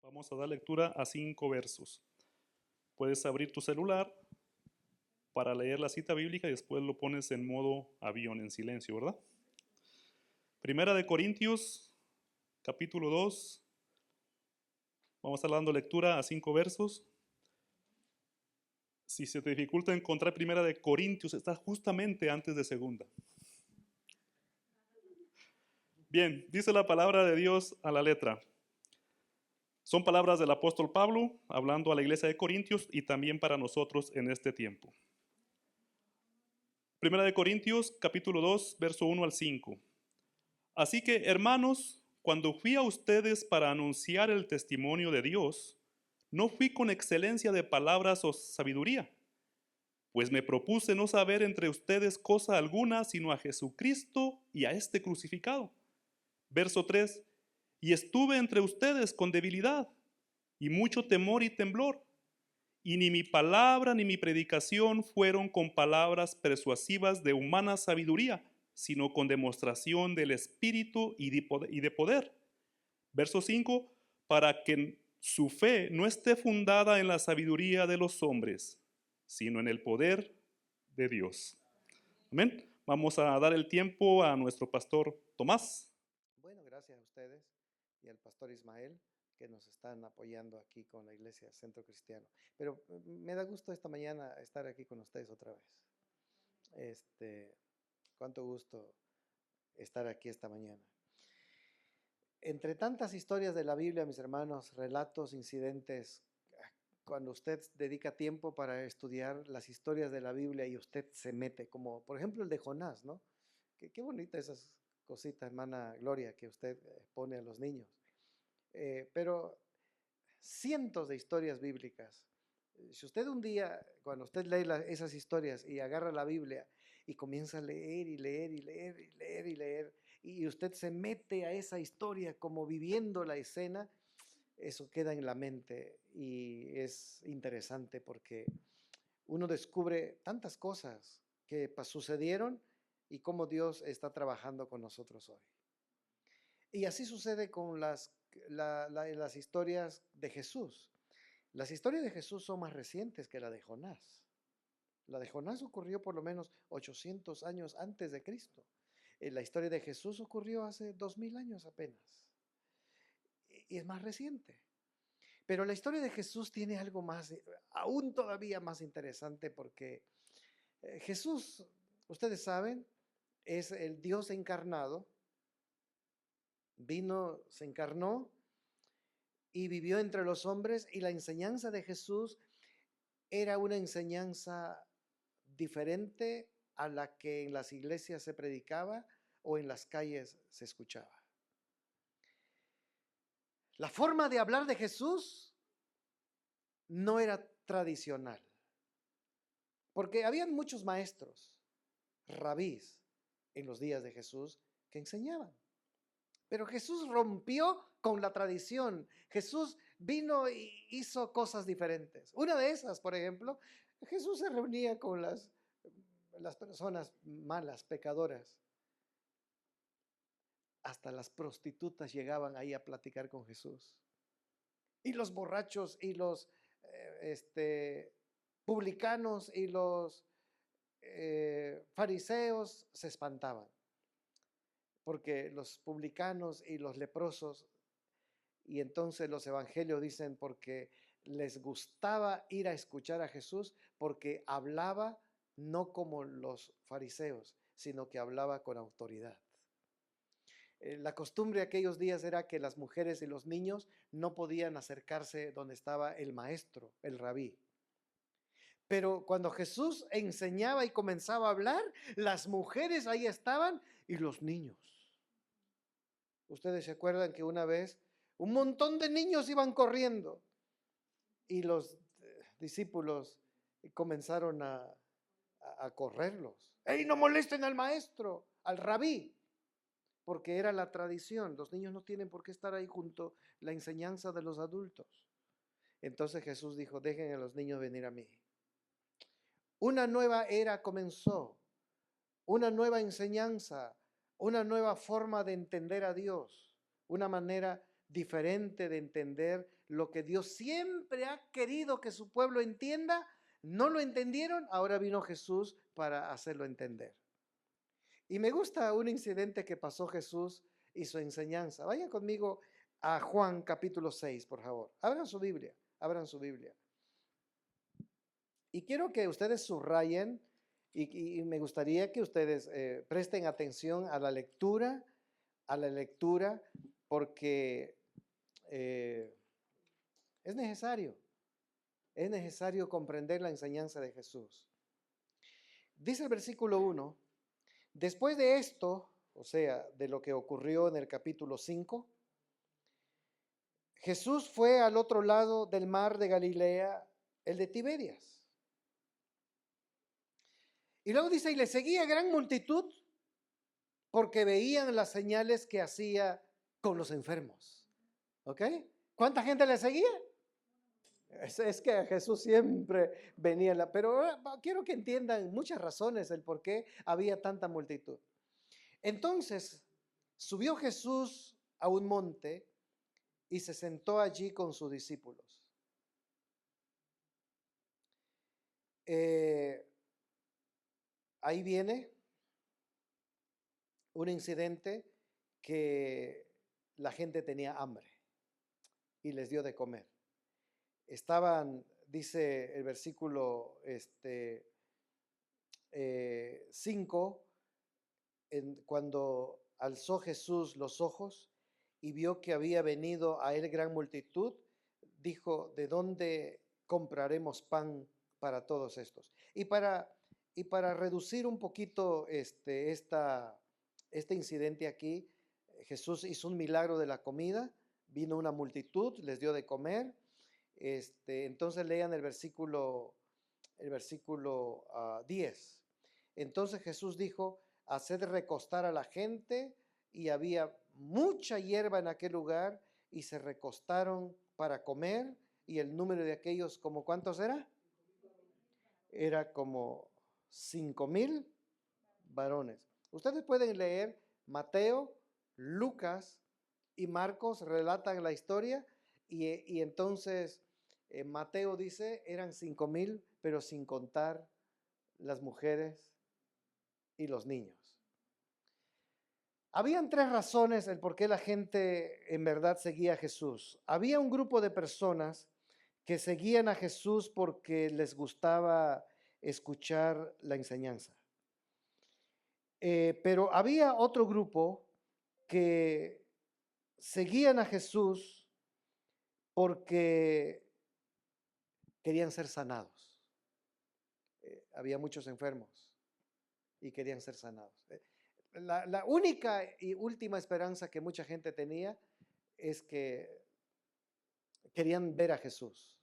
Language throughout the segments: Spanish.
Vamos a dar lectura a 5 versos. Puedes abrir tu celular para leer la cita bíblica y después lo pones en modo avión, en silencio, ¿verdad? Primera de Corintios, capítulo 2. Vamos a estar dando lectura a 5 versos. Si se te dificulta encontrar Primera de Corintios, está justamente antes de Segunda. Bien, dice la palabra de Dios a la letra. Son palabras del apóstol Pablo hablando a la iglesia de Corintios y también para nosotros en este tiempo. Primera de Corintios, capítulo 2, verso 1 al 5. Así que, hermanos, cuando fui a ustedes para anunciar el testimonio de Dios, no fui con excelencia de palabras o sabiduría, pues me propuse no saber entre ustedes cosa alguna sino a Jesucristo y a este crucificado. Verso 3. Y estuve entre ustedes con debilidad y mucho temor y temblor. Y ni mi palabra ni mi predicación fueron con palabras persuasivas de humana sabiduría, sino con demostración del Espíritu y de poder. Verso 5, para que su fe no esté fundada en la sabiduría de los hombres, sino en el poder de Dios. Amén. Vamos a dar el tiempo a nuestro pastor Tomás. Bueno, gracias a ustedes y al pastor Ismael que nos están apoyando aquí con la Iglesia Centro Cristiano. Pero me da gusto esta mañana estar aquí con ustedes otra vez. Cuánto gusto estar aquí esta mañana. Entre tantas historias de la Biblia, mis hermanos, relatos, incidentes, cuando usted dedica tiempo para estudiar las historias de la Biblia y usted se mete, como por ejemplo el de Jonás, ¿no? Qué bonita esas cositas, hermana Gloria, que usted pone a los niños. Pero cientos de historias bíblicas. Si usted un día, cuando usted lee esas historias y agarra la Biblia y comienza a leer y leer y leer y leer y leer, y usted se mete a esa historia como viviendo la escena, eso queda en la mente y es interesante porque uno descubre tantas cosas que sucedieron y cómo Dios está trabajando con nosotros hoy. Y así sucede con las historias de Jesús. Las historias de Jesús son más recientes que la de Jonás. La de Jonás ocurrió por lo menos 800 años antes de Cristo. La historia de Jesús ocurrió hace 2000 años apenas. Y es más reciente. Pero la historia de Jesús tiene algo más, aún todavía más interesante, porque Jesús, ustedes saben, es el Dios encarnado. Vino, se encarnó y vivió entre los hombres, y la enseñanza de Jesús era una enseñanza diferente a la que en las iglesias se predicaba o en las calles se escuchaba. La forma de hablar de Jesús no era tradicional, porque habían muchos maestros, rabís, en los días de Jesús que enseñaban. Pero Jesús rompió con la tradición. Jesús vino y hizo cosas diferentes. Una de esas, por ejemplo, Jesús se reunía con las personas malas, pecadoras. Hasta las prostitutas llegaban ahí a platicar con Jesús. Y los borrachos y los publicanos y los fariseos se espantaban. Porque los publicanos y los leprosos, y entonces los evangelios dicen porque les gustaba ir a escuchar a Jesús, porque hablaba no como los fariseos, sino que hablaba con autoridad. La costumbre de aquellos días era que las mujeres y los niños no podían acercarse donde estaba el maestro, el rabí. Pero cuando Jesús enseñaba y comenzaba a hablar, las mujeres ahí estaban y los niños. Ustedes se acuerdan que una vez un montón de niños iban corriendo y los discípulos comenzaron a correrlos. ¡Ey, no molesten al maestro, al rabí! Porque era la tradición. Los niños no tienen por qué estar ahí junto a la enseñanza de los adultos. Entonces Jesús dijo, dejen a los niños venir a mí. Una nueva era comenzó, una nueva enseñanza, una nueva forma de entender a Dios, una manera diferente de entender lo que Dios siempre ha querido que su pueblo entienda, no lo entendieron, ahora vino Jesús para hacerlo entender. Y me gusta un incidente que pasó Jesús y su enseñanza. Vayan conmigo a Juan capítulo 6, por favor. Abran su Biblia, abran su Biblia. Y quiero que ustedes subrayen y me gustaría que ustedes presten atención a la lectura, porque es necesario comprender la enseñanza de Jesús. Dice el versículo 1, después de esto, o sea, de lo que ocurrió en el capítulo 5, Jesús fue al otro lado del mar de Galilea, el de Tiberias. Y luego dice, y le seguía gran multitud porque veían las señales que hacía con los enfermos. ¿Ok? ¿Cuánta gente le seguía? Es que Jesús siempre venía, pero quiero que entiendan muchas razones el por qué había tanta multitud. Entonces, subió Jesús a un monte y se sentó allí con sus discípulos. Ahí viene un incidente que la gente tenía hambre y les dio de comer. Estaban, dice el versículo 5, cuando alzó Jesús los ojos y vio que había venido a él gran multitud, dijo, ¿de dónde compraremos pan para todos estos? Y para reducir un poquito este incidente aquí, Jesús hizo un milagro de la comida, vino una multitud, les dio de comer. Entonces lean el versículo 10. Entonces Jesús dijo, haced recostar a la gente, y había mucha hierba en aquel lugar, y se recostaron para comer, y el número de aquellos, ¿como cuántos era? Era como 5,000 varones. Ustedes pueden leer Mateo, Lucas y Marcos relatan la historia, y entonces Mateo dice eran 5,000, pero sin contar las mujeres y los niños. Habían tres razones el por qué la gente en verdad seguía a Jesús. Había un grupo de personas que seguían a Jesús porque les gustaba escuchar la enseñanza. Pero había otro grupo que seguían a Jesús porque querían ser sanados. Había muchos enfermos y querían ser sanados. La única y última esperanza que mucha gente tenía es que querían ver a Jesús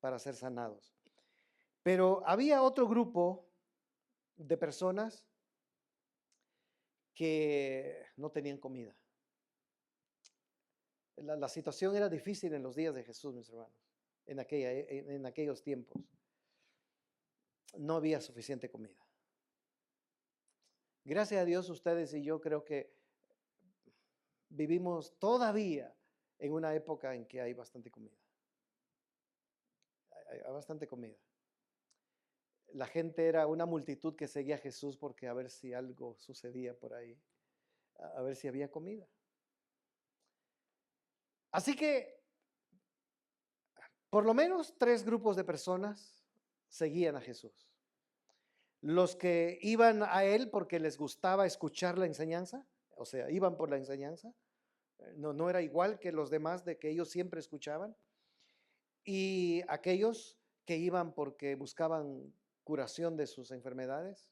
para ser sanados. Pero había otro grupo de personas que no tenían comida. La situación era difícil en los días de Jesús, mis hermanos, en aquellos tiempos. No había suficiente comida. Gracias a Dios, ustedes y yo creo que vivimos todavía en una época en que hay bastante comida. Hay bastante comida. La gente era una multitud que seguía a Jesús porque a ver si algo sucedía por ahí, a ver si había comida. Así que por lo menos 3 grupos de personas seguían a Jesús. Los que iban a él porque les gustaba escuchar la enseñanza, o sea, iban por la enseñanza, no era igual que los demás de que ellos siempre escuchaban, y aquellos que iban porque buscaban curación de sus enfermedades,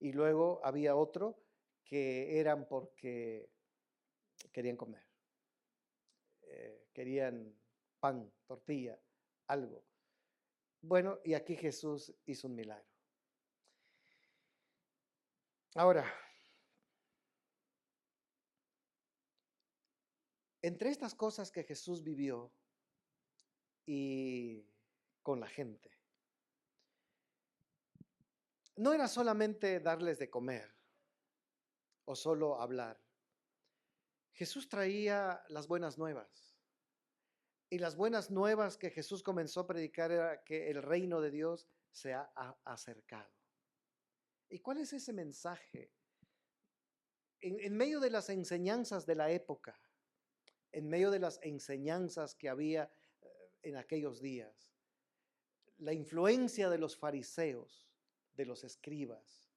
y luego había otro que eran porque querían comer, querían pan, tortilla, algo. Bueno, y aquí Jesús hizo un milagro. Ahora, entre estas cosas que Jesús vivió y con la gente, no era solamente darles de comer o solo hablar. Jesús traía las buenas nuevas Y las buenas nuevas que Jesús comenzó a predicar era que el reino de Dios se ha acercado. ¿Y cuál es ese mensaje? En medio de las enseñanzas de la época, en medio de las enseñanzas que había en aquellos días, la influencia de los fariseos, de los escribas,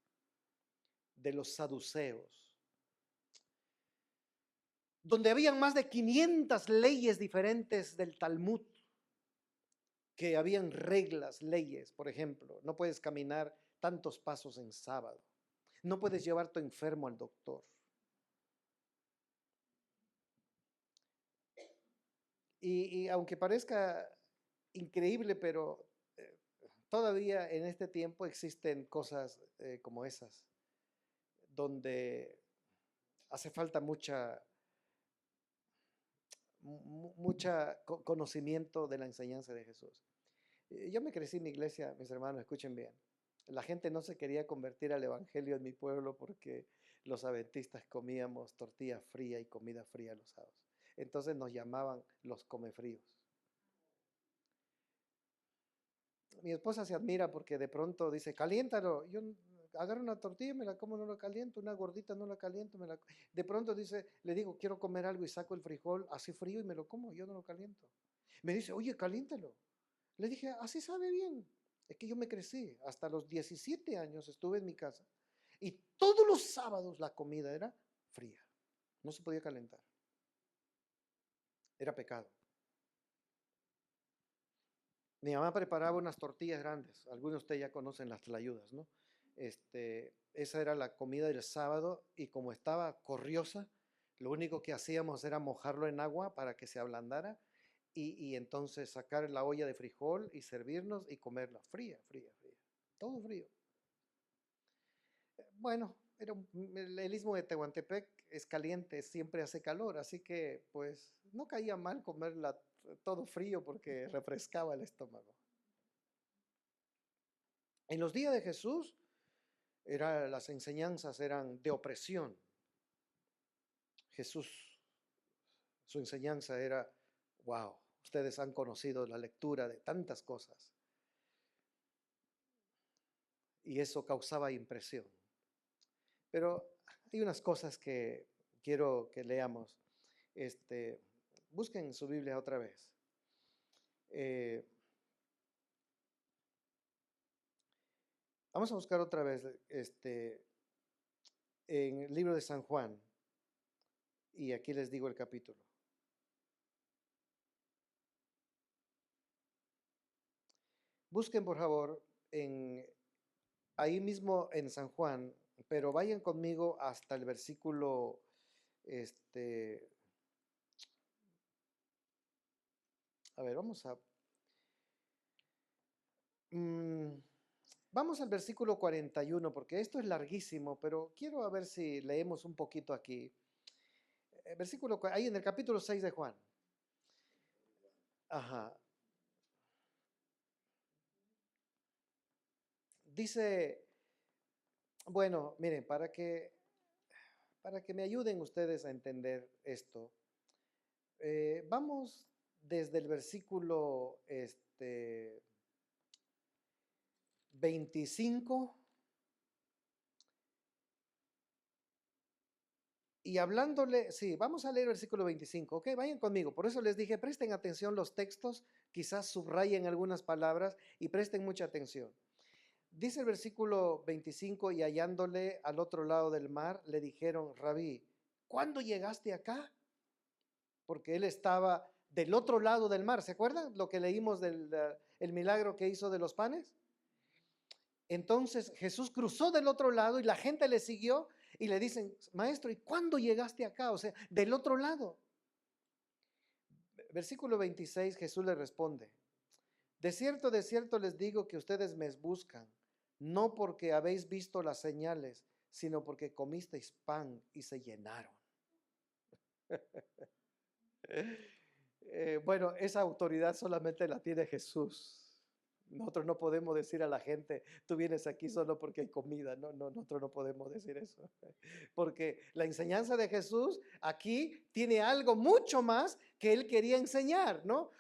de los saduceos, donde habían más de 500 leyes diferentes del Talmud, que habían reglas, leyes. Por ejemplo, no puedes caminar tantos pasos en sábado, no puedes llevar tu enfermo al doctor. Y aunque parezca increíble, pero todavía en este tiempo existen cosas como esas, donde hace falta mucha conocimiento de la enseñanza de Jesús. Yo me crecí en mi iglesia, mis hermanos, escuchen bien. La gente no se quería convertir al evangelio en mi pueblo porque los adventistas comíamos tortilla fría y comida fría los sábados. Entonces nos llamaban los comefríos. Mi esposa se admira porque de pronto dice, caliéntalo. Yo agarro una tortilla, me la como, no la caliento, una gordita no la caliento, de pronto dice, le digo, quiero comer algo y saco el frijol así frío y me lo como, yo no lo caliento. Me dice, oye, caliéntalo. Le dije, así sabe bien. Es que yo me crecí, hasta los 17 años estuve en mi casa y todos los sábados la comida era fría, no se podía calentar, era pecado. Mi mamá preparaba unas tortillas grandes, algunos de ustedes ya conocen las tlayudas, ¿no? Esa era la comida del sábado y como estaba corriosa, lo único que hacíamos era mojarlo en agua para que se ablandara y entonces sacar la olla de frijol y servirnos y comerla fría, fría, fría, todo frío. Bueno, el istmo de Tehuantepec es caliente, siempre hace calor, así que pues no caía mal comerla todo frío porque refrescaba el estómago. En los días de Jesús, las enseñanzas eran de opresión. Jesús, su enseñanza era, wow, ustedes han conocido la lectura de tantas cosas. Y eso causaba impresión. Pero hay unas cosas que quiero que leamos. Busquen su Biblia otra vez. Vamos a buscar otra vez en el libro de San Juan. Y aquí les digo el capítulo. Busquen por favor ahí mismo en San Juan, pero vayan conmigo hasta el versículo a ver, vamos al versículo 41, porque esto es larguísimo, pero quiero a ver si leemos un poquito aquí. Ahí en el capítulo 6 de Juan. Ajá. Dice, bueno, miren, para que me ayuden ustedes a entender esto, vamos desde el versículo 25 y hablándole, sí, vamos a leer el versículo 25, ok, vayan conmigo, por eso les dije, presten atención los textos, quizás subrayen algunas palabras y presten mucha atención. Dice el versículo 25, y hallándole al otro lado del mar, le dijeron, Rabí, ¿cuándo llegaste acá? Porque él estaba del otro lado del mar, ¿se acuerdan lo que leímos del el milagro que hizo de los panes? Entonces Jesús cruzó del otro lado y la gente le siguió y le dicen, maestro, ¿y cuándo llegaste acá? O sea, del otro lado. Versículo 26, Jesús le responde, de cierto les digo que ustedes me buscan, no porque habéis visto las señales, sino porque comisteis pan y se llenaron. Bueno, esa autoridad solamente la tiene Jesús. Nosotros no podemos decir a la gente, tú vienes aquí solo porque hay comida. No, no, nosotros no podemos decir eso. Porque la enseñanza de Jesús aquí tiene algo mucho más que él quería enseñar, ¿no?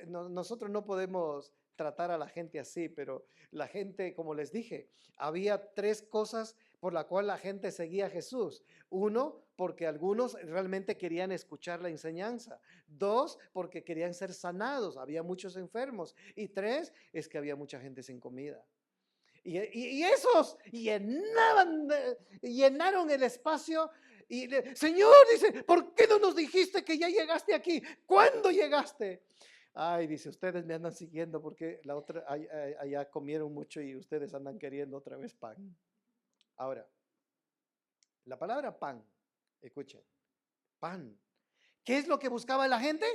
Nosotros no podemos tratar a la gente así, pero la gente, como les dije, había tres cosas por la cual la gente seguía a Jesús. Uno, porque algunos realmente querían escuchar la enseñanza. Dos, porque querían ser sanados. Había muchos enfermos. Y tres, es que había mucha gente sin comida. Y esos llenaron el espacio. Y Señor, dice, ¿por qué no nos dijiste que ya llegaste aquí? ¿Cuándo llegaste? Ay, dice, ustedes me andan siguiendo porque la otra, allá comieron mucho y ustedes andan queriendo otra vez pan. Ahora, la palabra pan, escuchen, pan. ¿Qué es lo que buscaba la gente?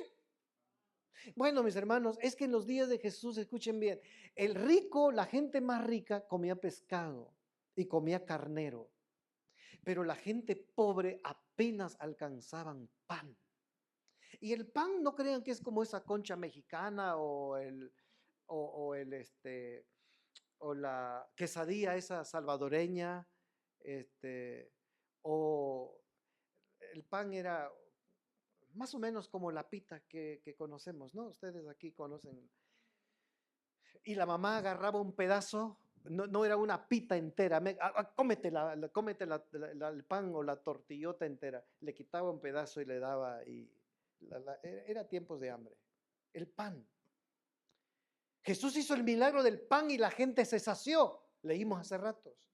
Bueno, mis hermanos, es que en los días de Jesús, escuchen bien, el rico, la gente más rica comía pescado y comía carnero, pero la gente pobre apenas alcanzaban pan. Y el pan, no crean que es como esa concha mexicana o la quesadilla esa salvadoreña, o el pan era más o menos como la pita que conocemos, ¿no? Ustedes aquí conocen. Y la mamá agarraba un pedazo, no era una pita entera, cómete el pan o la tortillota entera. Le quitaba un pedazo y le daba, y era tiempos de hambre. El pan. Jesús hizo el milagro del pan y la gente se sació, leímos hace ratos.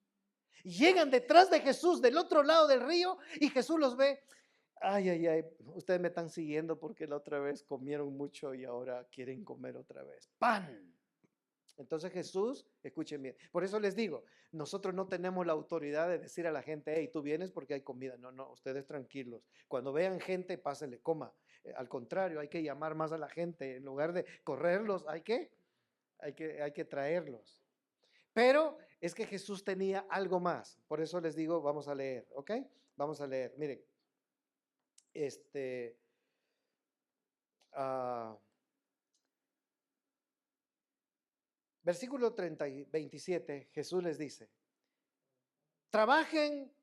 Llegan detrás de Jesús del otro lado del río y Jesús los ve. Ay, ay, ay, ustedes me están siguiendo porque la otra vez comieron mucho y ahora quieren comer otra vez. Pan. Entonces Jesús, escuchen bien, por eso les digo, nosotros no tenemos la autoridad de decir a la gente, hey, tú vienes porque hay comida. No, no, ustedes tranquilos. Cuando vean gente, pásenle, coma. Al contrario, hay que llamar más a la gente. En lugar de correrlos, hay que traerlos. Pero es que Jesús tenía algo más. Por eso les digo, vamos a leer, ¿ok? Vamos a leer. Miren, versículo 27, Jesús les dice, trabajen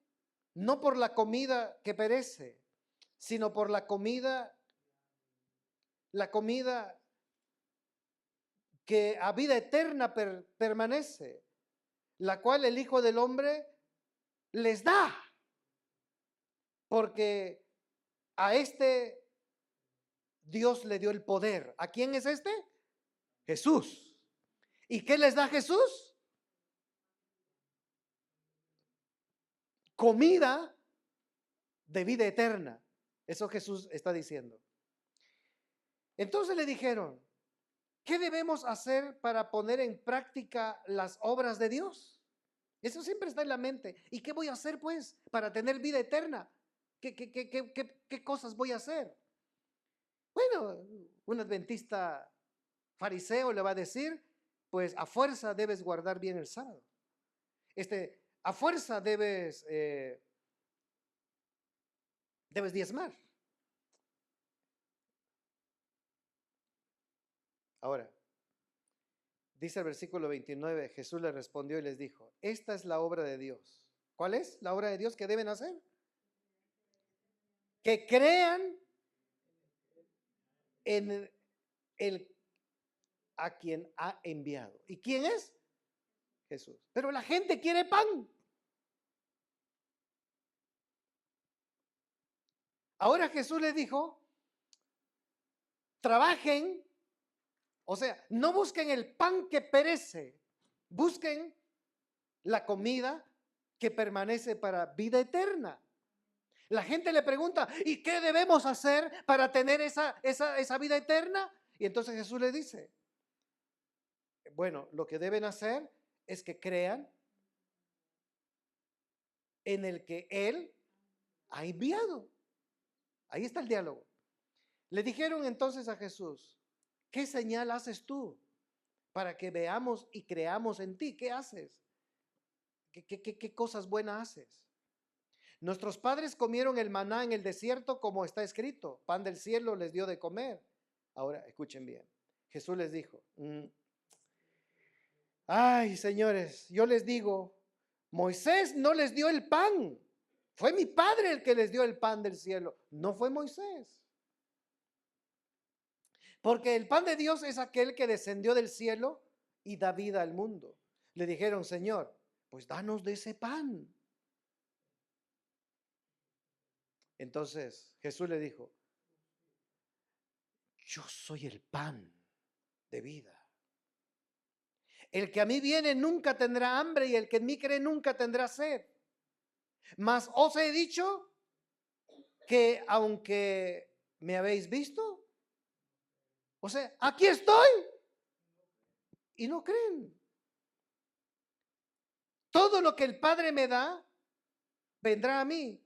no por la comida que perece, sino por la comida que a vida eterna permanece, la cual el Hijo del Hombre les da, porque a este Dios le dio el poder. ¿A quién es este? Jesús. ¿Y qué les da Jesús? Comida de vida eterna. Eso Jesús está diciendo. Entonces le dijeron, ¿qué debemos hacer para poner en práctica las obras de Dios? Eso siempre está en la mente. ¿Y qué voy a hacer pues para tener vida eterna? ¿Qué cosas voy a hacer? Bueno, un adventista fariseo le va a decir, pues a fuerza debes guardar bien el sábado. A fuerza debes diezmar. Ahora, dice el versículo 29, Jesús le respondió y les dijo, esta es la obra de Dios. ¿Cuál es la obra de Dios que deben hacer? Que crean en el a quien ha enviado. ¿Y quién es? Jesús. Pero la gente quiere pan. Ahora Jesús les dijo, trabajen, o sea, no busquen el pan que perece, busquen la comida que permanece para vida eterna. La gente le pregunta, ¿y qué debemos hacer para tener esa vida eterna? Y entonces Jesús le dice, bueno, lo que deben hacer es que crean en el que Él ha enviado. Ahí está el diálogo. Le dijeron entonces a Jesús, ¿qué señal haces tú para que veamos y creamos en ti? ¿Qué haces? ¿Qué cosas buenas haces? Nuestros padres comieron el maná en el desierto como está escrito, pan del cielo les dio de comer. Ahora, escuchen bien. Jesús les dijo, Ay, señores, yo les digo, Moisés no les dio el pan. Fue mi Padre el que les dio el pan del cielo. No fue Moisés. Porque el pan de Dios es aquel que descendió del cielo y da vida al mundo. Le dijeron, Señor, pues danos de ese pan. Entonces Jesús le dijo, yo soy el pan de vida. El que a mí viene nunca tendrá hambre y el que en mí cree nunca tendrá sed. Mas os he dicho que aunque me habéis visto, o sea, aquí estoy y no creen. Todo lo que el Padre me da, vendrá a mí.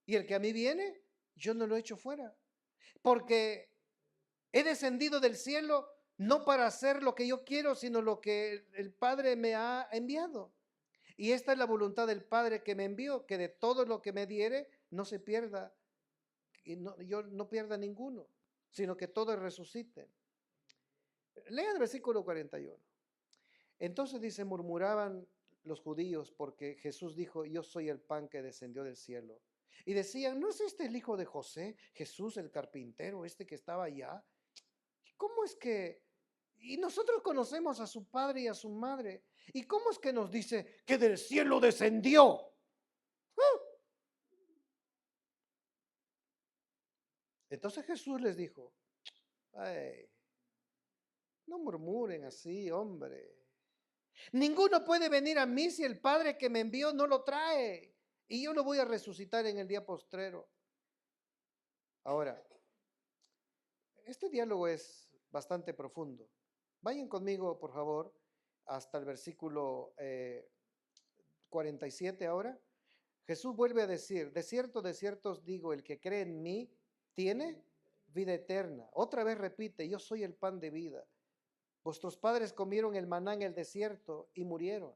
Y el que a mí viene, yo no lo echo fuera. Porque he descendido del cielo no para hacer lo que yo quiero, sino lo que el Padre me ha enviado. Y esta es la voluntad del Padre que me envió, que de todo lo que me diere no se pierda, y yo no pierda ninguno, sino que todos resuciten. Lean el versículo 41. Entonces dice, murmuraban los judíos porque Jesús dijo, yo soy el pan que descendió del cielo. Y decían, ¿no es este el hijo de José, Jesús el carpintero, este que estaba allá? ¿Cómo es que? Y nosotros conocemos a su padre y a su madre. ¿Y cómo es que nos dice que del cielo descendió? Entonces Jesús les dijo, ay, no murmuren así, hombre. Ninguno puede venir a mí si el Padre que me envió no lo trae. Y yo lo voy a resucitar en el día postrero. Ahora, este diálogo es bastante profundo. Vayan conmigo, por favor, hasta el versículo 47 ahora. Jesús vuelve a decir, de cierto os digo, el que cree en mí tiene vida eterna. Otra vez repite, yo soy el pan de vida. Vuestros padres comieron el maná en el desierto y murieron.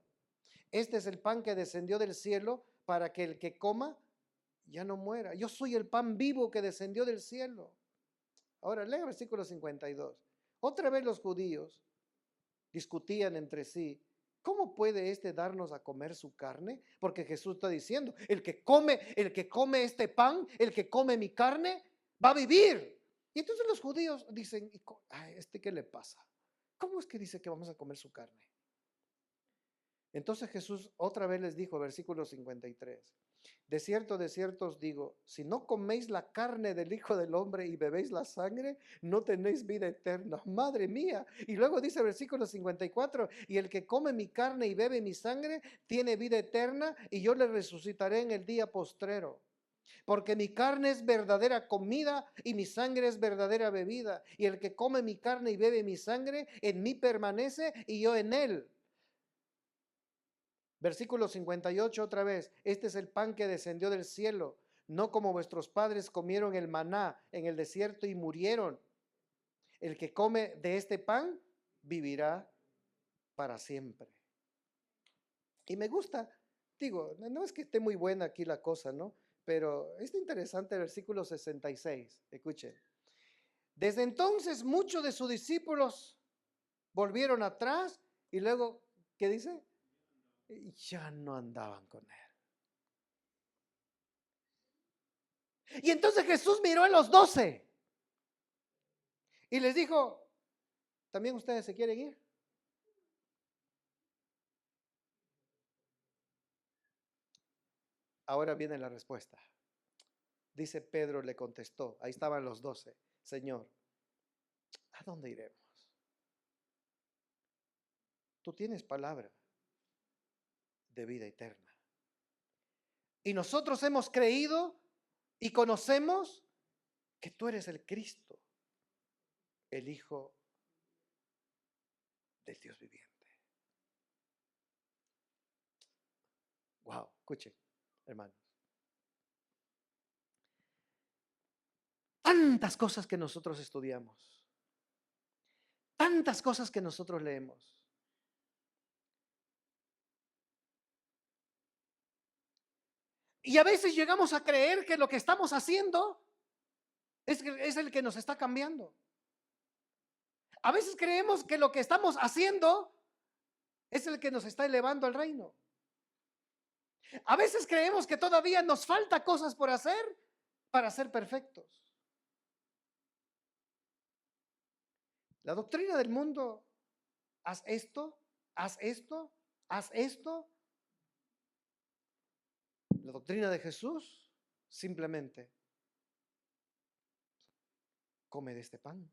Este es el pan que descendió del cielo para que el que coma ya no muera. Yo soy el pan vivo que descendió del cielo. Ahora lea el versículo 52. Otra vez los judíos discutían entre sí, ¿cómo puede este darnos a comer su carne? Porque Jesús está diciendo, el que come este pan, el que come mi carne, va a vivir. Y entonces los judíos dicen, ay, ¿qué le pasa? ¿Cómo es que dice que vamos a comer su carne? Entonces Jesús otra vez les dijo, versículo 53, de cierto os digo, si no coméis la carne del Hijo del Hombre y bebéis la sangre, no tenéis vida eterna. Madre mía. Y luego dice versículo 54, y el que come mi carne y bebe mi sangre, tiene vida eterna y yo le resucitaré en el día postrero. Porque mi carne es verdadera comida y mi sangre es verdadera bebida. Y el que come mi carne y bebe mi sangre, en mí permanece y yo en él. Versículo 58 otra vez, este es el pan que descendió del cielo, no como vuestros padres comieron el maná en el desierto y murieron. El que come de este pan vivirá para siempre. Y me gusta, digo, no es que esté muy buena aquí la cosa, ¿no? Pero es interesante el versículo 66, escuchen. Desde entonces muchos de sus discípulos volvieron atrás y luego, ¿qué dice? Ya no andaban con él. Y entonces Jesús miró a los 12 y les dijo, ¿también ustedes se quieren ir? Ahora viene la respuesta. Dice Pedro, le contestó, ahí estaban los 12, Señor, ¿a dónde iremos? Tú tienes palabra de vida eterna. Y nosotros hemos creído y conocemos que tú eres el Cristo, el Hijo del Dios viviente. Wow, escuchen, hermanos. Tantas cosas que nosotros estudiamos, tantas cosas que nosotros leemos. Y a veces llegamos a creer que lo que estamos haciendo es el que nos está cambiando. A veces creemos que lo que estamos haciendo Es el que nos está elevando al reino. A veces creemos que todavía nos falta cosas por hacer para ser perfectos. La doctrina del mundo, haz esto, haz esto, haz esto. La doctrina de Jesús, simplemente, come de este pan.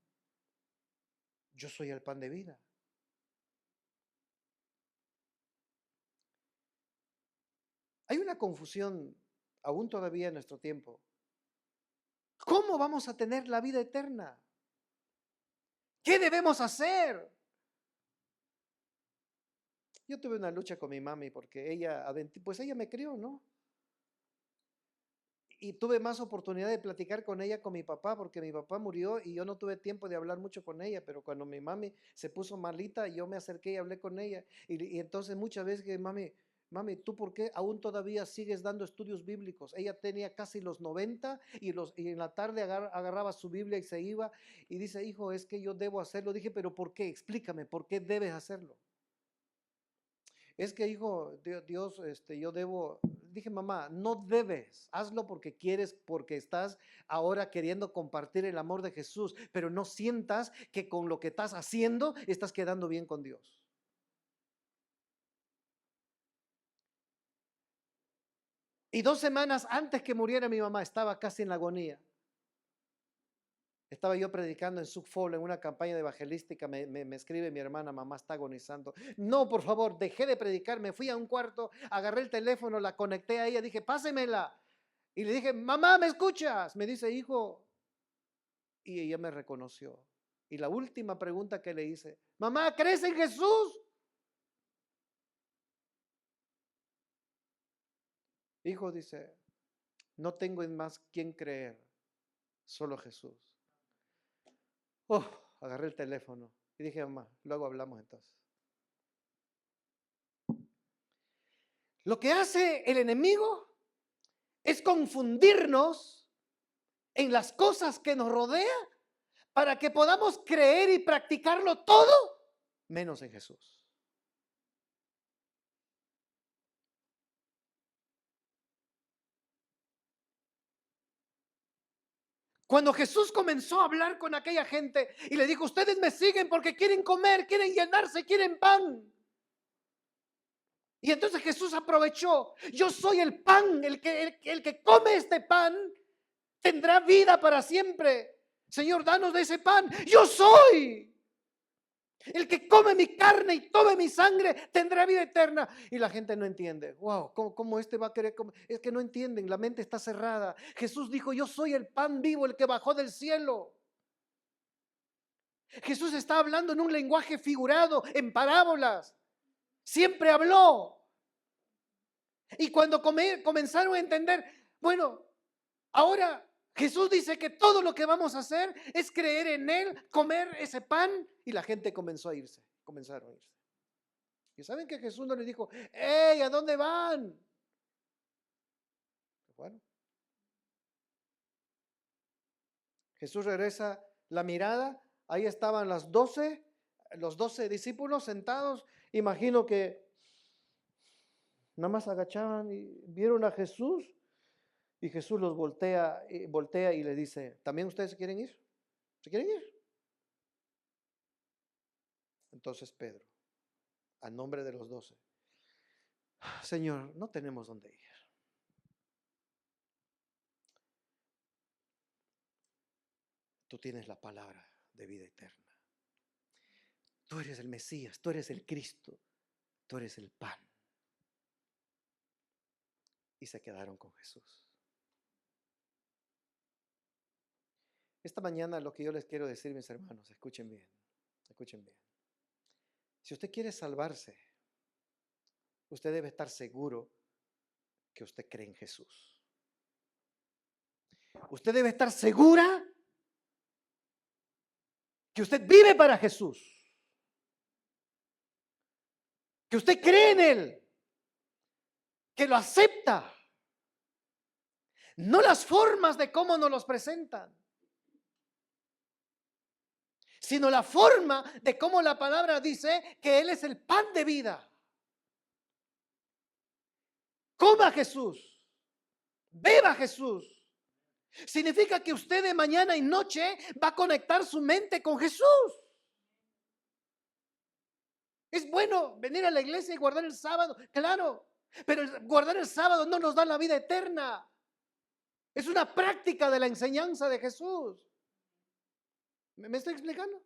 Yo soy el pan de vida. Hay una confusión aún todavía en nuestro tiempo. ¿Cómo vamos a tener la vida eterna? ¿Qué debemos hacer? Yo tuve una lucha con mi mami porque ella me crió, ¿no? Y tuve más oportunidad de platicar con ella con mi papá porque mi papá murió y yo no tuve tiempo de hablar mucho con ella, pero cuando mi mami se puso malita, yo me acerqué y hablé con ella. Y entonces muchas veces que mami, ¿tú por qué aún todavía sigues dando estudios bíblicos? Ella tenía casi los 90 y en la tarde agarraba su Biblia y se iba y dice, hijo, es que yo debo hacerlo. Dije, pero ¿por qué? Explícame, ¿por qué debes hacerlo? Es que, hijo, Dios, yo debo. Dije, mamá, no debes, hazlo porque quieres, porque estás ahora queriendo compartir el amor de Jesús, pero no sientas que con lo que estás haciendo estás quedando bien con Dios. Y 2 semanas antes que muriera mi mamá, estaba casi en la agonía. Estaba yo predicando en Sioux Falls en una campaña de evangelística, me escribe mi hermana, mamá está agonizando. No, por favor, dejé de predicar, me fui a un cuarto, agarré el teléfono, la conecté a ella, dije, pásemela. Y le dije, mamá, ¿me escuchas? Me dice, hijo. Y ella me reconoció. Y la última pregunta que le hice, mamá, ¿crees en Jesús? Hijo, dice, no tengo en más quien creer, solo Jesús. Oh, agarré el teléfono y dije, mamá, luego hablamos entonces. Lo que hace el enemigo es confundirnos en las cosas que nos rodean para que podamos creer y practicarlo todo menos en Jesús. Cuando Jesús comenzó a hablar con aquella gente y le dijo, ustedes me siguen porque quieren comer, quieren llenarse, quieren pan. Y entonces Jesús aprovechó, yo soy el pan, el que come este pan tendrá vida para siempre. Señor, danos de ese pan. Yo soy. El que come mi carne y tome mi sangre tendrá vida eterna. Y la gente no entiende. Wow, ¿cómo este va a querer comer? Es que no entienden, la mente está cerrada. Jesús dijo, yo soy el pan vivo, el que bajó del cielo. Jesús está hablando en un lenguaje figurado, en parábolas. Siempre habló. Y cuando comenzaron a entender, bueno, ahora Jesús dice que todo lo que vamos a hacer es creer en Él, comer ese pan, y la gente comenzó a irse, comenzaron a irse. Y saben que Jesús no les dijo, ¡hey! ¿A dónde van? Bueno, Jesús regresa la mirada, ahí estaban los 12 discípulos sentados, imagino que nada más agachaban y vieron a Jesús. Y Jesús los voltea y le dice, ¿también ustedes se quieren ir? ¿Se quieren ir? Entonces Pedro, a nombre de los 12, Señor, no tenemos dónde ir. Tú tienes la palabra de vida eterna. Tú eres el Mesías, tú eres el Cristo, tú eres el pan. Y se quedaron con Jesús. Esta mañana lo que yo les quiero decir, mis hermanos, escuchen bien, escuchen bien. Si usted quiere salvarse, usted debe estar seguro que usted cree en Jesús. Usted debe estar segura que usted vive para Jesús, que usted cree en Él, que lo acepta, no las formas de cómo nos los presentan, sino la forma de cómo la palabra dice que Él es el pan de vida. Coma Jesús, beba Jesús. Significa que usted de mañana y noche va a conectar su mente con Jesús. Es bueno venir a la iglesia y guardar el sábado, claro, pero guardar el sábado no nos da la vida eterna. Es una práctica de la enseñanza de Jesús. ¿Me estoy explicando?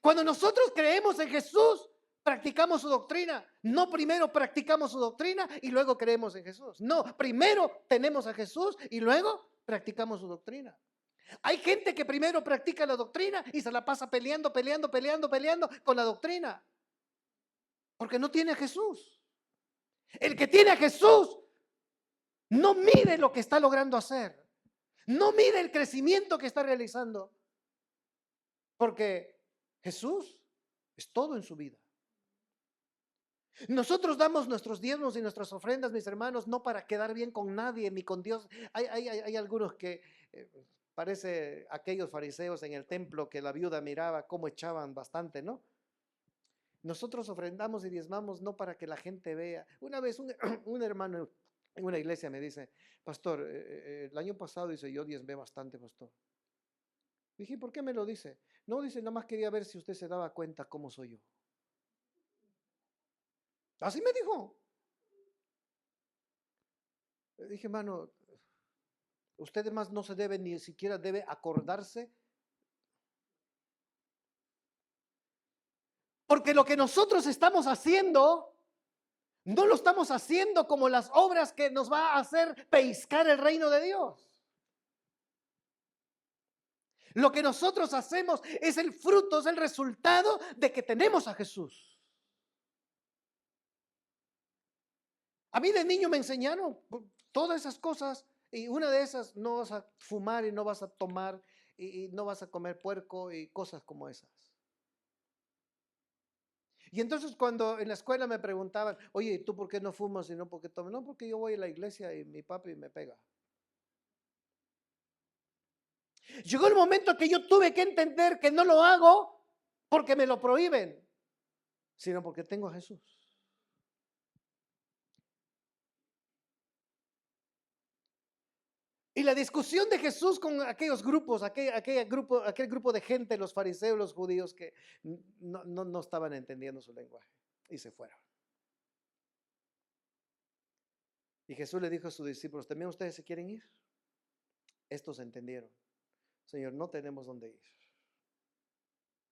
Cuando nosotros creemos en Jesús, practicamos su doctrina. No primero practicamos su doctrina y luego creemos en Jesús. No, primero tenemos a Jesús y luego practicamos su doctrina. Hay gente que primero practica la doctrina y se la pasa peleando con la doctrina. Porque no tiene a Jesús. El que tiene a Jesús no mide lo que está logrando hacer. No mide el crecimiento que está realizando. Porque Jesús es todo en su vida. Nosotros damos nuestros diezmos y nuestras ofrendas, mis hermanos, no para quedar bien con nadie ni con Dios. Hay algunos que parece aquellos fariseos en el templo que la viuda miraba cómo echaban bastante, ¿no? Nosotros ofrendamos y diezmamos no para que la gente vea. Una vez un hermano en una iglesia me dice, pastor, el año pasado, dice, yo diezmé bastante, pastor. Dije, ¿por qué me lo dice? No, dice, nada más quería ver si usted se daba cuenta cómo soy yo. Así me dijo. Le dije, hermano, usted además no se debe, ni siquiera debe acordarse. Porque lo que nosotros estamos haciendo, no lo estamos haciendo como las obras que nos va a hacer pescar el reino de Dios. Lo que nosotros hacemos es el fruto, es el resultado de que tenemos a Jesús. A mí de niño me enseñaron todas esas cosas y una de esas, no vas a fumar y no vas a tomar y no vas a comer puerco y cosas como esas. Y entonces cuando en la escuela me preguntaban, oye, ¿tú por qué no fumas y no por qué tomas? No, porque yo voy a la iglesia y mi papi me pega. Llegó el momento que yo tuve que entender que no lo hago porque me lo prohíben, sino porque tengo a Jesús. Y la discusión de Jesús con aquellos grupos, aquel grupo de gente, los fariseos, los judíos, que no estaban entendiendo su lenguaje y se fueron. Y Jesús le dijo a sus discípulos, ¿también ustedes se quieren ir? Estos entendieron, Señor, no tenemos dónde ir.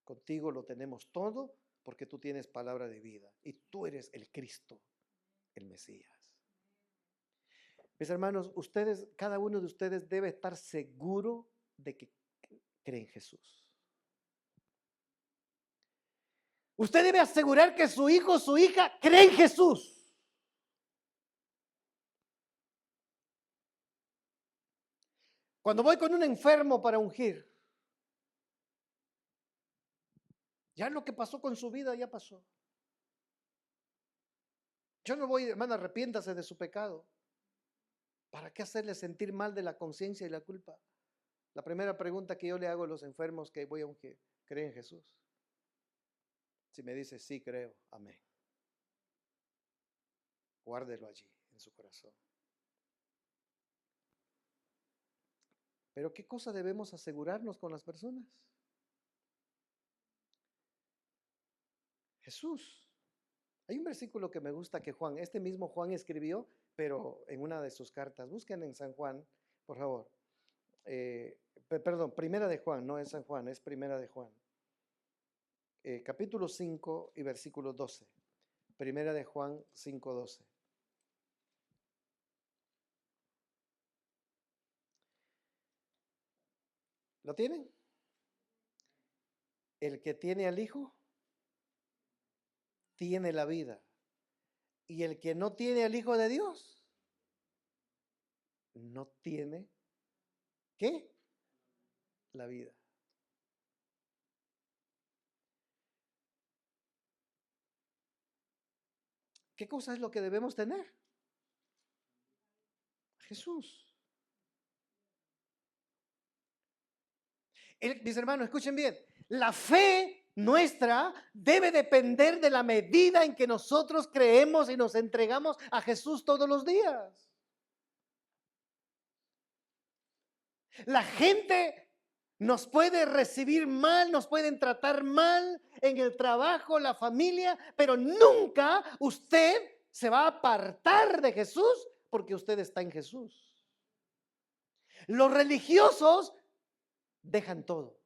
Contigo lo tenemos todo porque tú tienes palabra de vida y tú eres el Cristo, el Mesías. Mis hermanos, ustedes, cada uno de ustedes debe estar seguro de que cree en Jesús. Usted debe asegurar que su hijo o su hija cree en Jesús. Cuando voy con un enfermo para ungir, ya lo que pasó con su vida ya pasó. Yo no voy, hermano, arrepiéntase de su pecado. ¿Para qué hacerle sentir mal de la conciencia y la culpa? La primera pregunta que yo le hago a los enfermos que voy a ungir, ¿cree en Jesús? Si me dice, sí creo, amén. Guárdelo allí en su corazón. Pero ¿qué cosa debemos asegurarnos con las personas? Jesús. Hay un versículo que me gusta que este mismo Juan escribió, pero en una de sus cartas. Busquen en San Juan, por favor. Perdón, primera de Juan, no es San Juan, es primera de Juan. Capítulo 5 y versículo 12. Primera de Juan 5, 12. ¿Lo tienen? El que tiene al Hijo tiene la vida. Y el que no tiene al Hijo de Dios no tiene ¿qué? La vida. ¿Qué cosa es lo que debemos tener? Jesús. Mis hermanos, escuchen bien. La fe nuestra debe depender de la medida en que nosotros creemos y nos entregamos a Jesús todos los días. La gente nos puede recibir mal, nos pueden tratar mal en el trabajo, la familia, pero nunca usted se va a apartar de Jesús porque usted está en Jesús. Los religiosos dejan todo.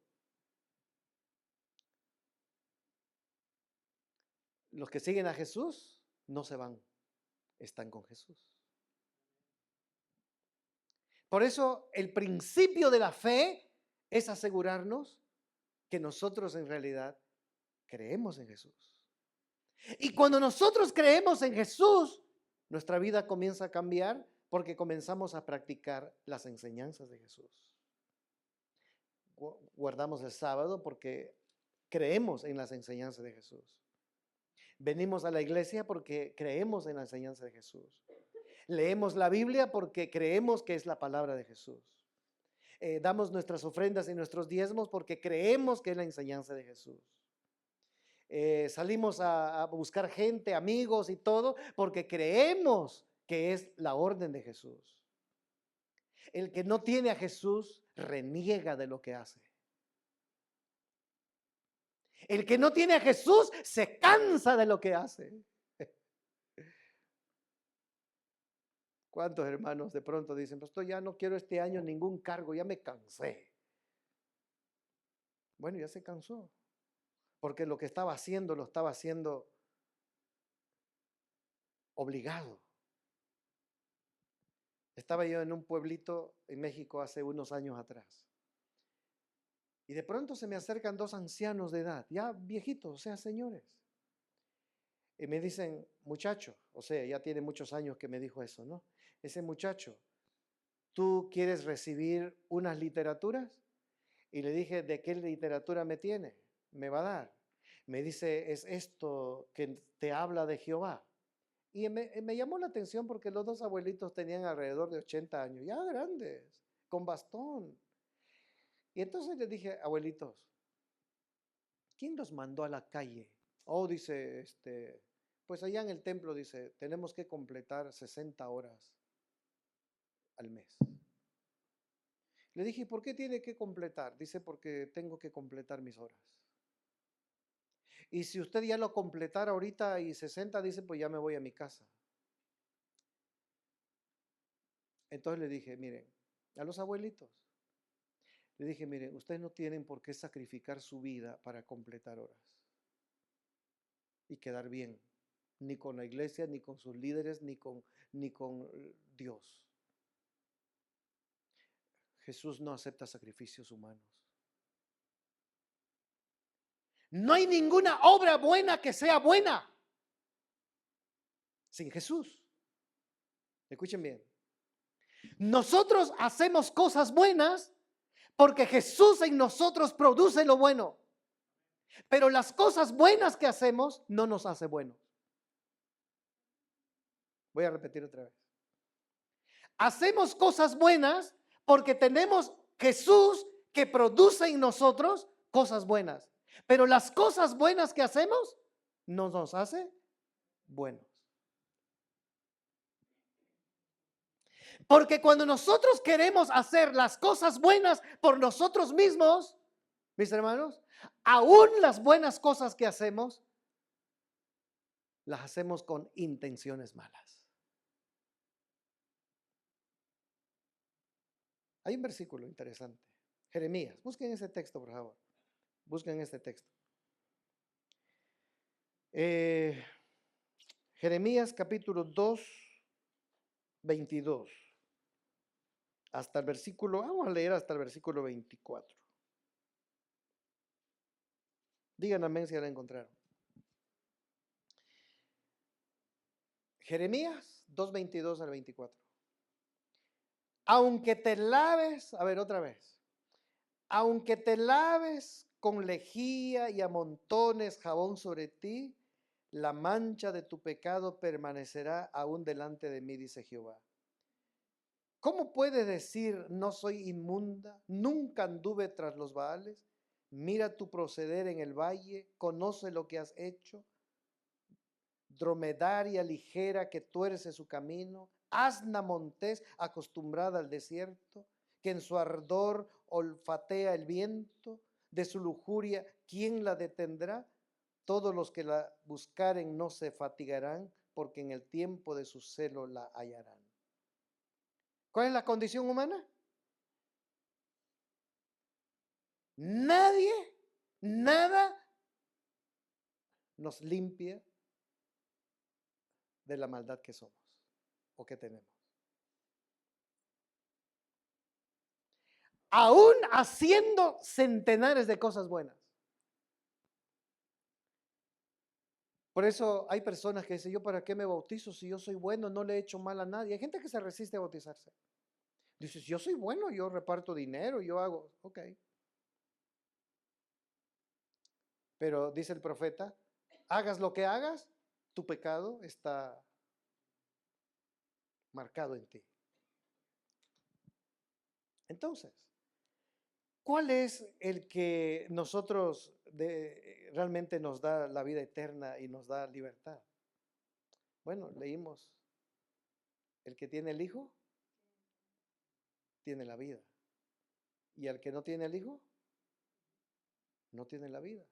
Los que siguen a Jesús no se van, están con Jesús. Por eso el principio de la fe es asegurarnos que nosotros en realidad creemos en Jesús. Y cuando nosotros creemos en Jesús, nuestra vida comienza a cambiar porque comenzamos a practicar las enseñanzas de Jesús. Guardamos el sábado porque creemos en las enseñanzas de Jesús. Venimos a la iglesia porque creemos en la enseñanza de Jesús. Leemos la Biblia porque creemos que es la palabra de Jesús. Damos nuestras ofrendas y nuestros diezmos porque creemos que es la enseñanza de Jesús. Salimos a buscar gente, amigos y todo, porque creemos que es la orden de Jesús. El que no tiene a Jesús reniega de lo que hace. El que no tiene a Jesús se cansa de lo que hace. ¿Cuántos hermanos de pronto dicen, pastor, ya no quiero este año ningún cargo, ya me cansé? Bueno, ya se cansó, porque lo que estaba haciendo lo estaba haciendo obligado. Estaba yo en un pueblito en México hace unos años atrás. Y de pronto se me acercan dos ancianos de edad, ya viejitos, o sea, señores. Y me dicen, muchacho, o sea, ya tiene muchos años que me dijo eso, ¿no? Ese muchacho, ¿tú quieres recibir unas literaturas? Y le dije, ¿de qué literatura me tiene? Me va a dar. Me dice, es esto que te habla de Jehová. Y me llamó la atención porque los dos abuelitos tenían alrededor de 80 años, ya grandes, con bastón. Y entonces le dije, abuelitos, ¿quién los mandó a la calle? Oh, dice, pues allá en el templo dice, tenemos que completar 60 horas al mes. Le dije, ¿por qué tiene que completar? Dice, porque tengo que completar mis horas. Y si usted ya lo completara ahorita y 60, dice, pues ya me voy a mi casa. Entonces le dije, miren, a los abuelitos, le dije, miren, ustedes no tienen por qué sacrificar su vida para completar horas y quedar bien, ni con la iglesia, ni con sus líderes, ni con Dios. Jesús no acepta sacrificios humanos. No hay ninguna obra buena que sea buena sin Jesús. Escuchen bien. Nosotros hacemos cosas buenas porque Jesús en nosotros produce lo bueno. Pero las cosas buenas que hacemos no nos hace buenos. Voy a repetir otra vez. Hacemos cosas buenas porque tenemos Jesús que produce en nosotros cosas buenas. Pero las cosas buenas que hacemos no nos hace buenos. Porque cuando nosotros queremos hacer las cosas buenas por nosotros mismos, mis hermanos, aún las buenas cosas que hacemos, las hacemos con intenciones malas. Hay un versículo interesante. Jeremías, busquen ese texto, por favor. Busquen este texto. Jeremías capítulo 2, 22. Hasta el versículo, vamos a leer hasta el versículo 24. Digan amén si ya la encontraron. Jeremías 2, 22 al 24. Aunque te laves, a ver otra vez. Aunque te laves con lejía y amontones jabón sobre ti, la mancha de tu pecado permanecerá aún delante de mí, dice Jehová. ¿Cómo puede decir no soy inmunda? Nunca anduve tras los Baales. Mira tu proceder en el valle, conoce lo que has hecho. Dromedaria ligera que tuerce su camino, asna montés acostumbrada al desierto, que en su ardor olfatea el viento, de su lujuria, ¿quién la detendrá? Todos los que la buscaren no se fatigarán, porque en el tiempo de su celo la hallarán. ¿Cuál es la condición humana? Nadie, nada nos limpia de la maldad que somos o que tenemos. Aún haciendo centenares de cosas buenas. Por eso hay personas que dicen, yo para qué me bautizo si yo soy bueno, no le he hecho mal a nadie. Hay gente que se resiste a bautizarse. Dices, yo soy bueno, yo reparto dinero, yo hago, ok. Pero dice el profeta, hagas lo que hagas, tu pecado está marcado en ti. Entonces, ¿cuál es el que nosotros realmente nos da la vida eterna y nos da libertad? Bueno, leímos, el que tiene el Hijo, tiene la vida. Y el que no tiene el Hijo, no tiene la vida.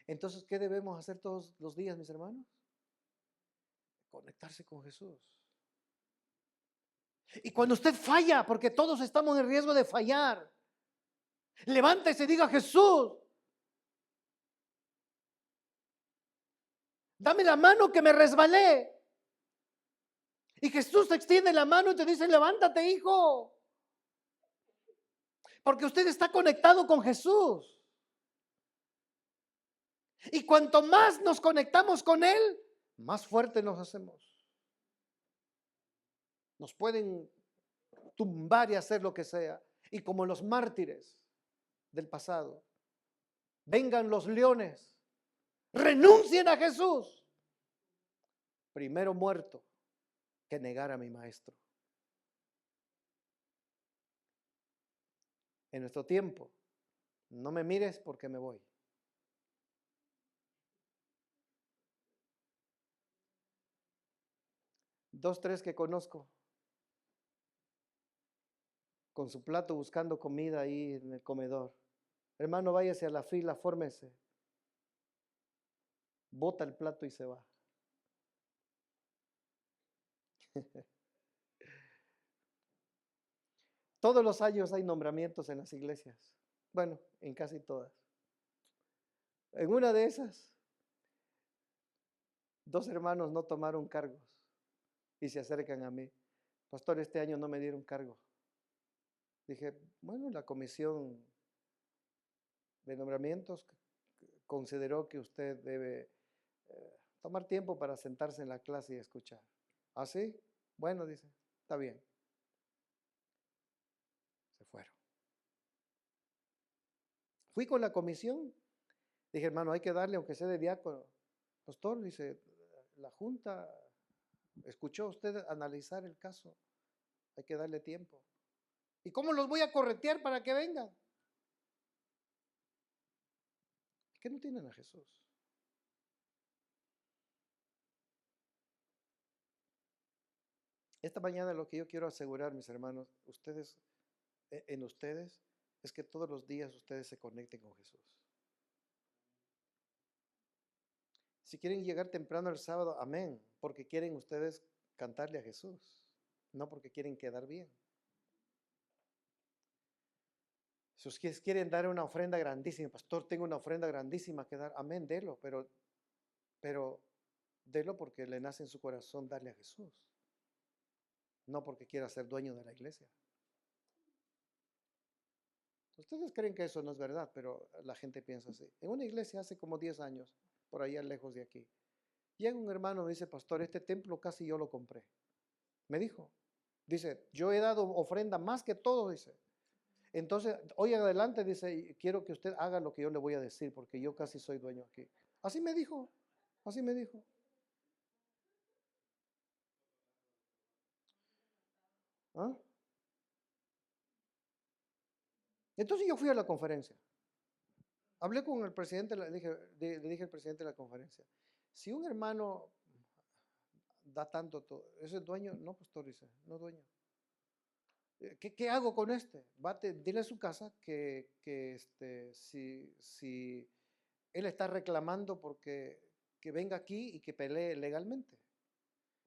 Entonces, ¿qué debemos hacer todos los días, mis hermanos? Conectarse con Jesús. Y cuando usted falla, porque todos estamos en riesgo de fallar, levántese y diga, Jesús, dame la mano que me resbalé. Y Jesús te extiende la mano y te dice, levántate, hijo. Porque usted está conectado con Jesús. Y cuanto más nos conectamos con Él, más fuerte nos hacemos. Nos pueden tumbar y hacer lo que sea. Y como los mártires del pasado, vengan los leones, renuncien a Jesús. Primero muerto que negar a mi maestro. En nuestro tiempo, no me mires porque me voy. Dos, tres que conozco, con su plato buscando comida ahí en el comedor. Hermano, váyase a la fila, fórmese. Bota el plato y se va. Todos los años hay nombramientos en las iglesias. Bueno, en casi todas. En una de esas, dos hermanos no tomaron cargos y se acercan a mí. Pastor, este año no me dieron cargo. Dije, bueno, la comisión de nombramientos consideró que usted debe tomar tiempo para sentarse en la clase y escuchar. ¿Ah, sí? Bueno, dice, está bien. Se fueron. Fui con la comisión. Dije, hermano, hay que darle, aunque sea de diácono. Pastor, dice, la junta escuchó usted analizar el caso. Hay que darle tiempo. ¿Y cómo los voy a corretear para que vengan? Es que no tienen a Jesús. Esta mañana lo que yo quiero asegurar, mis hermanos, en ustedes, es que todos los días ustedes se conecten con Jesús. Si quieren llegar temprano el sábado, amén, porque quieren ustedes cantarle a Jesús, no porque quieren quedar bien. Si ustedes quieren dar una ofrenda grandísima, pastor, tengo una ofrenda grandísima que dar, amén, délo, pero délo porque le nace en su corazón darle a Jesús, no porque quiera ser dueño de la iglesia. Ustedes creen que eso no es verdad, pero la gente piensa así. En una iglesia hace como 10 años, por allá lejos de aquí, llega un hermano y me dice, pastor, este templo casi yo lo compré. Me dijo, dice, yo he dado ofrenda más que todo, dice. Entonces, hoy adelante, dice, quiero que usted haga lo que yo le voy a decir, porque yo casi soy dueño aquí. Así me dijo, así me dijo. ¿Ah? Entonces yo fui a la conferencia. Hablé con el presidente, le dije al presidente de la conferencia, si un hermano da tanto, ¿ese es dueño? No, pastor, dice, no dueño. ¿Qué hago con este? Dile a su casa que si él está reclamando porque que venga aquí y que pelee legalmente.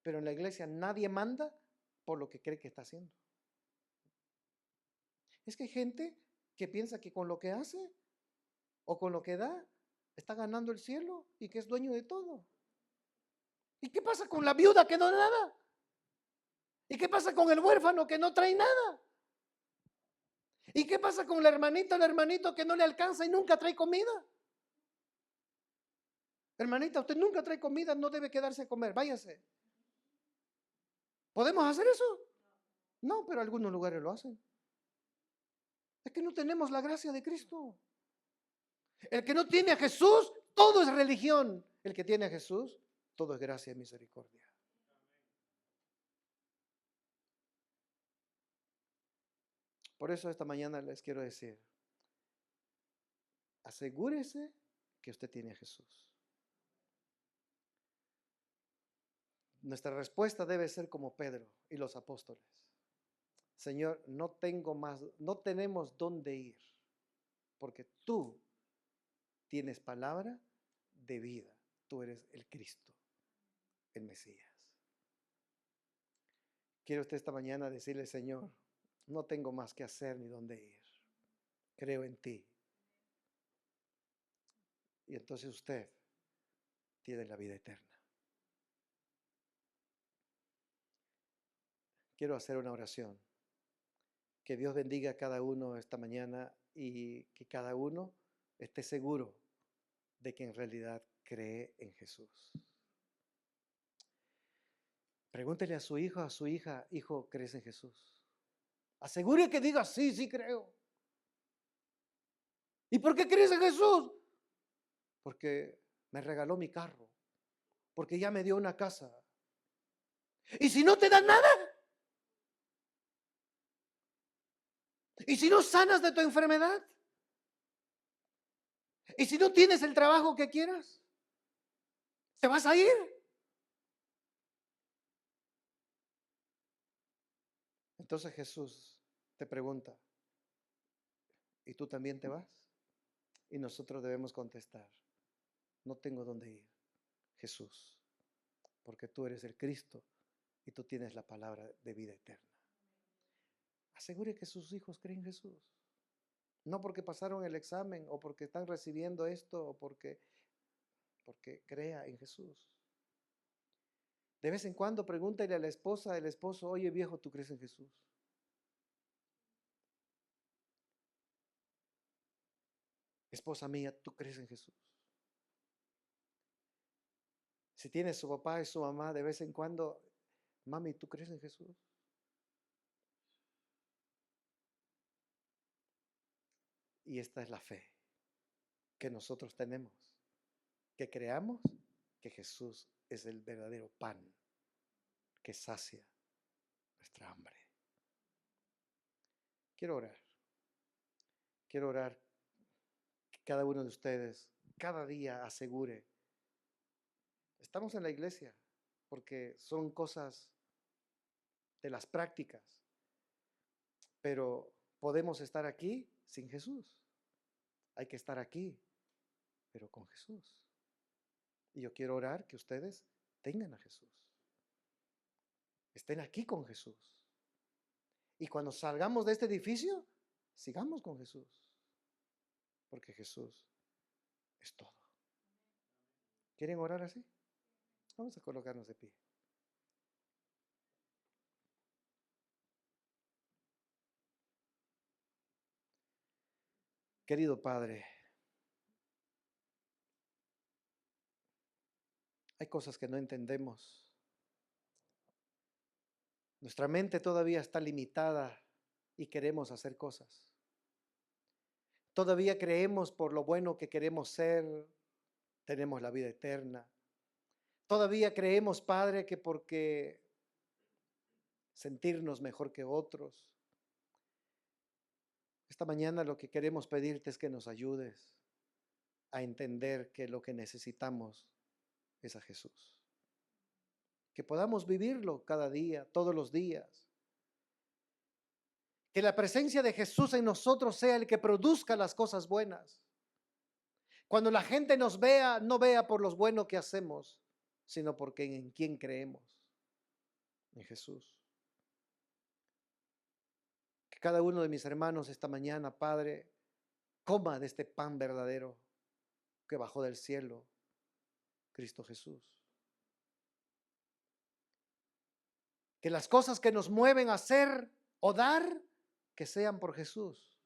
Pero en la iglesia nadie manda por lo que cree que está haciendo. Es que hay gente que piensa que con lo que hace o con lo que da está ganando el cielo y que es dueño de todo. ¿Y qué pasa con la viuda que no da nada? ¿Y qué pasa con el huérfano que no trae nada? ¿Y qué pasa con la hermanita, el hermanito que no le alcanza y nunca trae comida? Hermanita, usted nunca trae comida, no debe quedarse a comer, váyase. ¿Podemos hacer eso? No, pero algunos lugares lo hacen. Es que no tenemos la gracia de Cristo. El que no tiene a Jesús, todo es religión. El que tiene a Jesús, todo es gracia y misericordia. Por eso esta mañana les quiero decir, asegúrese que usted tiene a Jesús. Nuestra respuesta debe ser como Pedro y los apóstoles. Señor, no tengo más, no tenemos dónde ir, porque tú tienes palabra de vida. Tú eres el Cristo, el Mesías. Quiero usted esta mañana decirle, Señor, no tengo más que hacer ni dónde ir. Creo en ti. Y entonces usted tiene la vida eterna. Quiero hacer una oración. Que Dios bendiga a cada uno esta mañana y que cada uno esté seguro de que en realidad cree en Jesús. Pregúntele a su hijo, a su hija, hijo, ¿crees en Jesús? Asegure que diga, sí, sí creo. ¿Y por qué crees en Jesús? Porque me regaló mi carro, porque ya me dio una casa. ¿Y si no te dan nada? ¿Y si no sanas de tu enfermedad? ¿Y si no tienes el trabajo que quieras? ¿Te vas a ir? Entonces Jesús te pregunta, ¿y tú también te vas? Y nosotros debemos contestar, no tengo dónde ir, Jesús, porque tú eres el Cristo y tú tienes la palabra de vida eterna. Asegure que sus hijos creen en Jesús. No porque pasaron el examen o porque están recibiendo esto o porque crea en Jesús. De vez en cuando pregúntale a la esposa, al esposo, oye viejo, ¿tú crees en Jesús? Esposa mía, ¿tú crees en Jesús? Si tienes su papá y su mamá, de vez en cuando, mami, ¿tú crees en Jesús? Y esta es la fe que nosotros tenemos, que creamos que Jesús es el verdadero pan que sacia nuestra hambre. Quiero orar que cada uno de ustedes cada día asegure, estamos en la iglesia porque son cosas de las prácticas, pero podemos estar aquí sin Jesús. Hay que estar aquí, pero con Jesús. Y yo quiero orar que ustedes tengan a Jesús. Estén aquí con Jesús. Y cuando salgamos de este edificio, sigamos con Jesús. Porque Jesús es todo. ¿Quieren orar así? Vamos a colocarnos de pie. Querido Padre, hay cosas que no entendemos. Nuestra mente todavía está limitada y queremos hacer cosas. Todavía creemos por lo bueno que queremos ser, tenemos la vida eterna. Todavía creemos, Padre, que porque sentirnos mejor que otros. Esta mañana lo que queremos pedirte es que nos ayudes a entender que lo que necesitamos es a Jesús. Que podamos vivirlo cada día, todos los días. Que la presencia de Jesús en nosotros sea el que produzca las cosas buenas. Cuando la gente nos vea, no vea por lo bueno que hacemos, sino porque en quién creemos, en Jesús. Que cada uno de mis hermanos esta mañana, Padre, coma de este pan verdadero que bajó del cielo, Cristo Jesús. Que las cosas que nos mueven a hacer o dar, que sean por Jesús.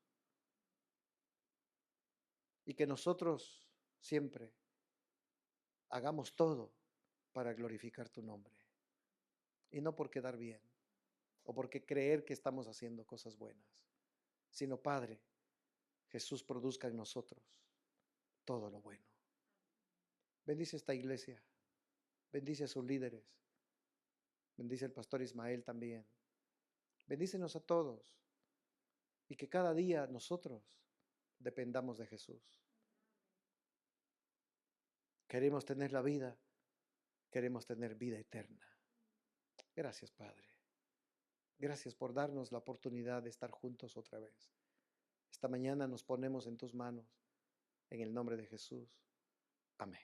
Y que nosotros siempre hagamos todo para glorificar tu nombre. Y no por quedar bien o porque creer que estamos haciendo cosas buenas, sino, Padre, Jesús produzca en nosotros todo lo bueno. Bendice esta iglesia, bendice a sus líderes, bendice al pastor Ismael también. Bendícenos a todos y que cada día nosotros dependamos de Jesús. Queremos tener la vida, queremos tener vida eterna. Gracias, Padre. Gracias por darnos la oportunidad de estar juntos otra vez. Esta mañana nos ponemos en tus manos, en el nombre de Jesús. Amén.